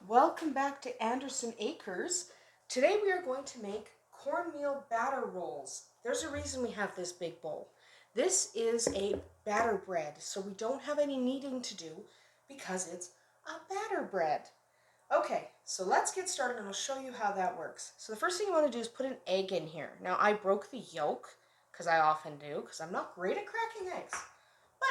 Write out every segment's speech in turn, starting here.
Welcome back to Andersen Acres. Today we are going to make cornmeal batter rolls. There's a reason we have this big bowl. This is a batter bread, so we don't have any kneading to do because it's a batter bread. Okay, so let's get started and I'll show you how that works. So the first thing you want to do is put an egg in here. Now I broke the yolk, because I often do, because I'm not great at cracking eggs. But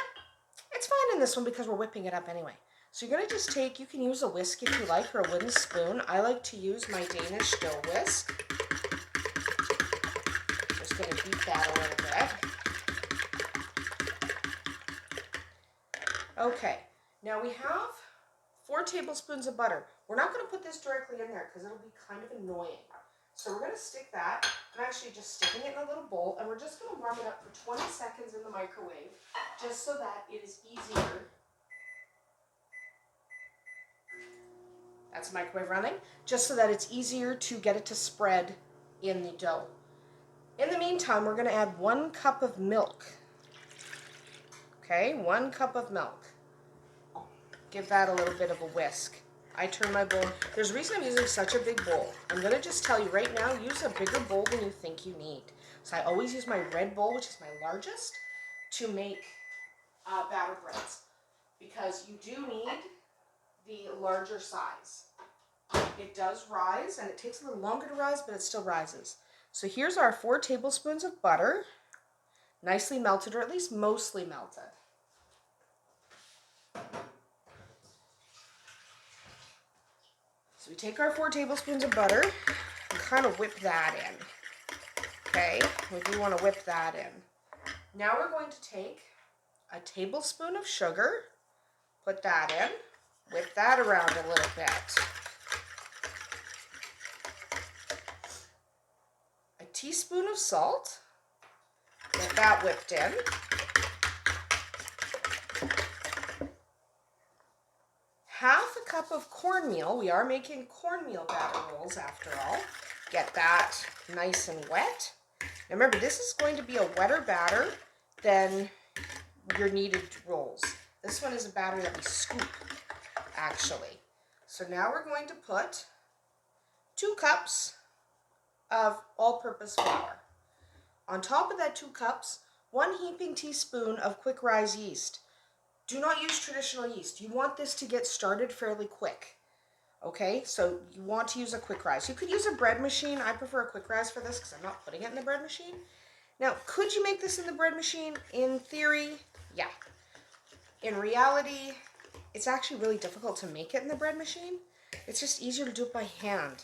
it's fine in this one because we're whipping it up anyway. So you're going to just take, you can use a whisk if you like, or a wooden spoon. I like to use my Danish dough whisk. Just going to beat that a little bit. Okay, now we have 4 tablespoons of butter. We're not going to put this directly in there because it'll be kind of annoying. So we're going to stick that. I'm actually just sticking it in a little bowl, and we're just going to warm it up for 20 seconds in the microwave, just so that it is easier. That's the microwave running, just so that it's easier to get it to spread in the dough. In the meantime, we're going to add 1 cup of milk. Okay, 1 cup of milk. Give that a little bit of a whisk. I turn my bowl. There's a reason I'm using such a big bowl. I'm going to just tell you right now, use a bigger bowl than you think you need. So I always use my red bowl, which is my largest, to make batter breads, because you do need the larger size. It does rise, and it takes a little longer to rise, but it still rises. So here's our 4 tablespoons of butter, nicely melted, or at least mostly melted. So we take our 4 tablespoons of butter and kind of whip that in. Okay, we do want to whip that in. Now we're going to take a tablespoon of sugar, put that in, whip that around a little bit. A teaspoon of salt, get that whipped in. Half a cup of cornmeal. We are making cornmeal batter rolls after all. Get that nice and wet. Now remember, this is going to be a wetter batter than your kneaded rolls. This one is a batter that we scoop, actually. So now we're going to put 2 cups of all-purpose flour. On top of that 2 cups, 1 heaping teaspoon of quick rise yeast. Do not use traditional yeast. You want this to get started fairly quick. Okay, so you want to use a quick rise. You could use a bread machine. I prefer a quick rise for this because I'm not putting it in the bread machine. Now, could you make this in the bread machine? In theory, yeah. In reality, it's actually really difficult to make it in the bread machine. It's just easier to do it by hand.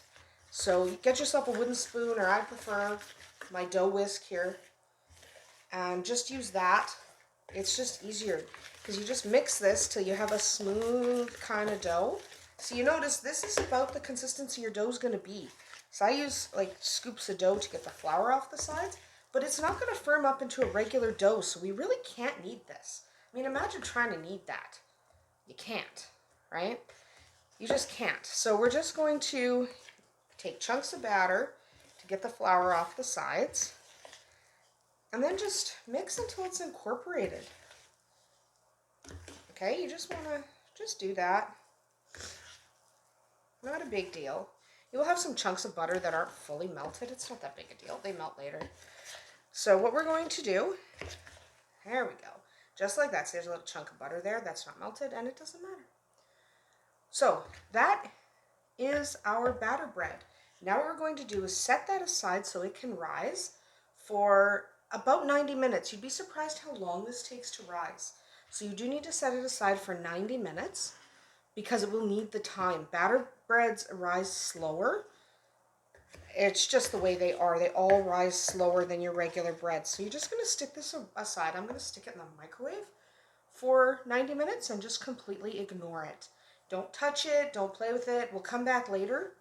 So you get yourself a wooden spoon, or I prefer my dough whisk here, and just use that. It's just easier because you just mix this till you have a smooth kind of dough. So you notice this is about the consistency your dough is going to be. So I use like scoops of dough to get the flour off the sides, but it's not going to firm up into a regular dough, so we really can't knead this. I mean, imagine trying to knead that. You can't, right? You just can't. So we're just going to take chunks of batter to get the flour off the sides, and then just mix until it's incorporated. Okay, you just want to just do that. Not a big deal. You will have some chunks of butter that aren't fully melted. It's not that big a deal. They melt later. So what we're going to do, there we go. Just like that. So there's a little chunk of butter there that's not melted, and it doesn't matter. So that is our batter bread. Now what we're going to do is set that aside so it can rise for about 90 minutes. You'd be surprised how long this takes to rise. So you do need to set it aside for 90 minutes because it will need the time. Batter breads rise slower. It's just the way they are. They all rise slower than your regular bread. So you're just going to stick this aside. I'm going to stick it in the microwave for 90 minutes and just completely ignore it. Don't touch it. Don't play with it. We'll come back later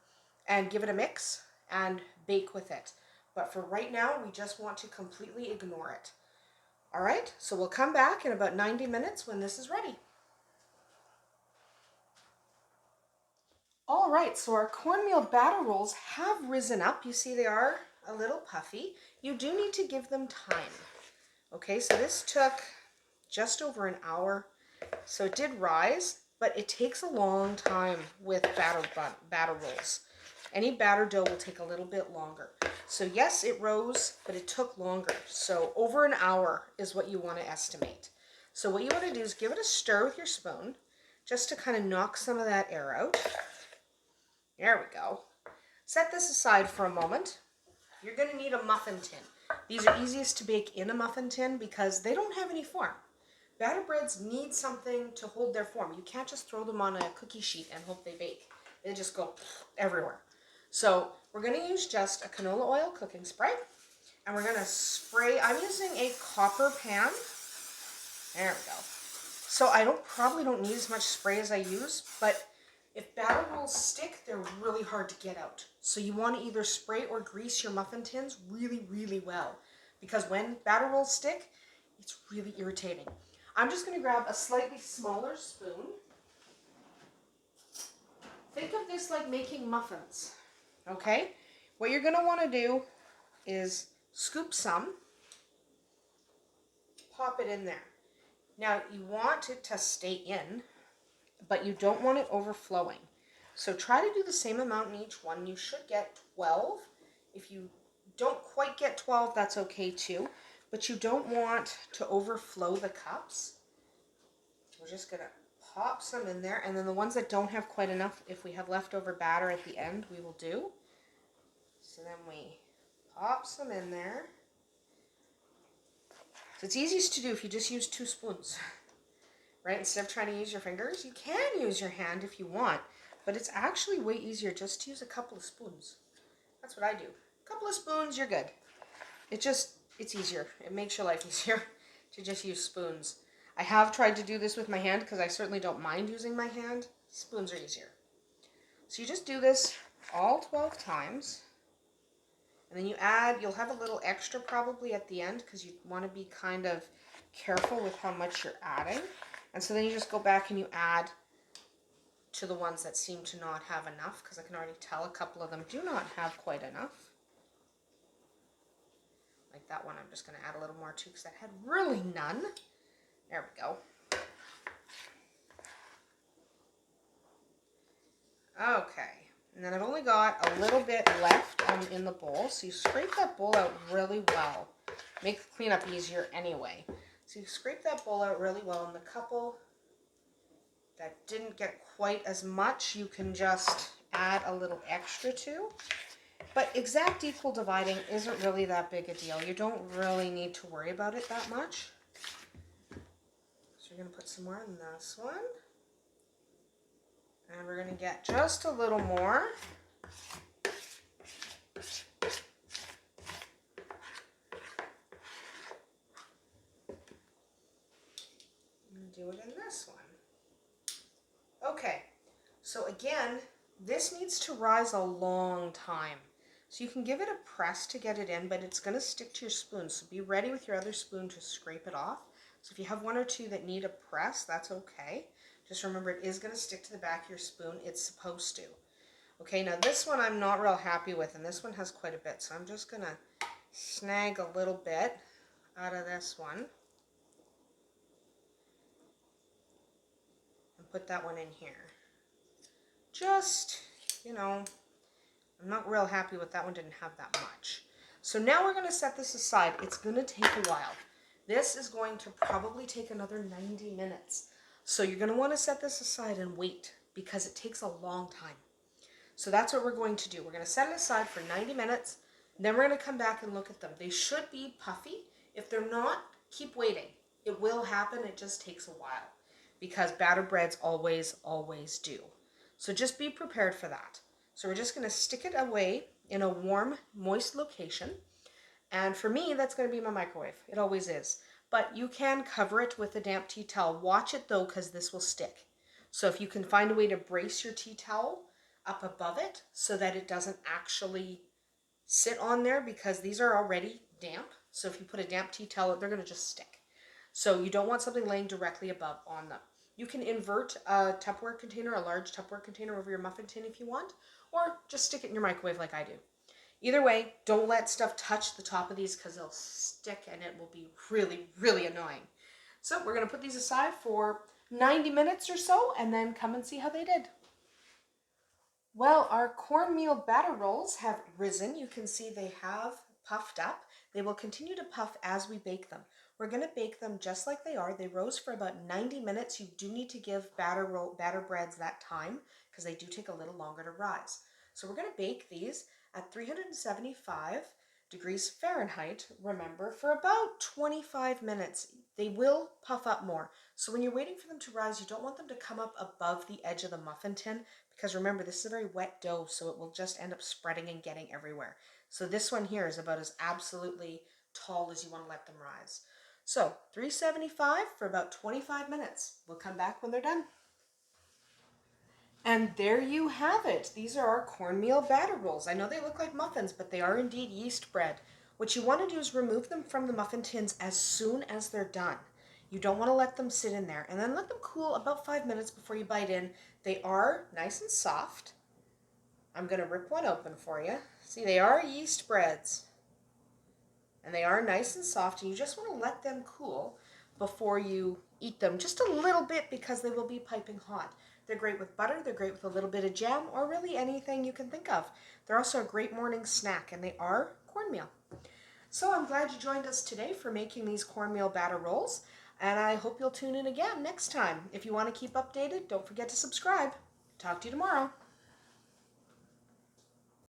and give it a mix and bake with it. But for right now, we just want to completely ignore it. All right, so we'll come back in about 90 minutes when this is ready. All right, so our cornmeal batter rolls have risen up. You see they are a little puffy. You do need to give them time. Okay, so this took just over an hour. So it did rise. but it takes a long time with batter rolls. Any batter dough will take a little bit longer. So yes, it rose, but it took longer. So over an hour is what you want to estimate. So what you want to do is give it a stir with your spoon, just to kind of knock some of that air out. There we go. Set this aside for a moment. You're going to need a muffin tin. These are easiest to bake in a muffin tin because they don't have any form. Batter breads need something to hold their form. You can't just throw them on a cookie sheet and hope they bake. They just go everywhere. So we're going to use just a canola oil cooking spray. And we're going to spray. I'm using a copper pan. There we go. So I probably don't need as much spray as I use, but if batter rolls stick, they're really hard to get out. So you want to either spray or grease your muffin tins really, really well. Because when batter rolls stick, it's really irritating. I'm just going to grab a slightly smaller spoon. Think of this like making muffins, okay? What you're going to want to do is scoop some, pop it in there. Now, you want it to stay in, but you don't want it overflowing. So try to do the same amount in each one. You should get 12. If you don't quite get 12, that's okay too. But you don't want to overflow the cups. We're just going to pop some in there. And then the ones that don't have quite enough, if we have leftover batter at the end, we will do. So then we pop some in there. So it's easiest to do if you just use 2 spoons. Right? Instead of trying to use your fingers, you can use your hand if you want, but it's actually way easier just to use a couple of spoons. That's what I do. A couple of spoons, you're good. It's easier. It makes your life easier to just use spoons. I have tried to do this with my hand because I certainly don't mind using my hand. Spoons are easier. So you just do this all 12 times, and then you'll have a little extra probably at the end because you want to be kind of careful with how much you're adding. And so then you just go back and you add to the ones that seem to not have enough, because I can already tell a couple of them do not have quite enough. Like that one, I'm just going to add a little more too because that had really none. There we go. Okay, and then I've only got a little bit left in the bowl, so you scrape that bowl out really well. Make the cleanup easier anyway. So you scrape that bowl out really well, and the couple that didn't get quite as much, you can just add a little extra to. But exact equal dividing isn't really that big a deal. You don't really need to worry about it that much. So you're going to put some more in this one. And we're going to get just a little more. I'm going to do it in this one. Okay, so again, this needs to rise a long time. So you can give it a press to get it in, but it's going to stick to your spoon. So be ready with your other spoon to scrape it off. So if you have 1 or 2 that need a press, that's okay. Just remember it is going to stick to the back of your spoon. It's supposed to. Okay, now this one I'm not real happy with, and this one has quite a bit. So I'm just going to snag a little bit out of this one. And put that one in here. Just, I'm not real happy with that one, didn't have that much. So now we're going to set this aside. It's going to take a while. This is going to probably take another 90 minutes. So you're going to want to set this aside and wait because it takes a long time. So that's what we're going to do. We're going to set it aside for 90 minutes. Then we're going to come back and look at them. They should be puffy. If they're not, keep waiting. It will happen. It just takes a while because batter breads always do. So just be prepared for that. So we're just going to stick it away in a warm, moist location. And for me, that's going to be my microwave. It always is. But you can cover it with a damp tea towel. Watch it though, because this will stick. So if you can find a way to brace your tea towel up above it so that it doesn't actually sit on there, because these are already damp. So if you put a damp tea towel, they're going to just stick. So you don't want something laying directly above on them. You can invert a Tupperware container, a large Tupperware container over your muffin tin if you want, or just stick it in your microwave like I do. Either way, don't let stuff touch the top of these because they'll stick and it will be really, really annoying. So we're going to put these aside for 90 minutes or so, and then come and see how they did. Well, our cornmeal batter rolls have risen. You can see they have puffed up. They will continue to puff as we bake them. We're going to bake them just like they are. They rose for about 90 minutes. You do need to give batter breads that time because they do take a little longer to rise. So we're going to bake these at 375 degrees Fahrenheit, remember, for about 25 minutes. They will puff up more. So when you're waiting for them to rise, you don't want them to come up above the edge of the muffin tin because remember, this is a very wet dough, so it will just end up spreading and getting everywhere. So this one here is about as absolutely tall as you want to let them rise. So 375 for about 25 minutes. We'll come back when they're done. And there you have it. These are our cornmeal batter rolls. I know they look like muffins, but they are indeed yeast bread. What you want to do is remove them from the muffin tins as soon as they're done. You don't want to let them sit in there. And then let them cool about 5 minutes before you bite in. They are nice and soft. I'm going to rip one open for you. See, they are yeast breads. And they are nice and soft, and you just want to let them cool before you eat them just a little bit because they will be piping hot. They're great with butter, they're great with a little bit of jam, or really anything you can think of. They're also a great morning snack, and they are cornmeal. So I'm glad you joined us today for making these cornmeal batter rolls, and I hope you'll tune in again next time. If you want to keep updated, don't forget to subscribe. Talk to you tomorrow.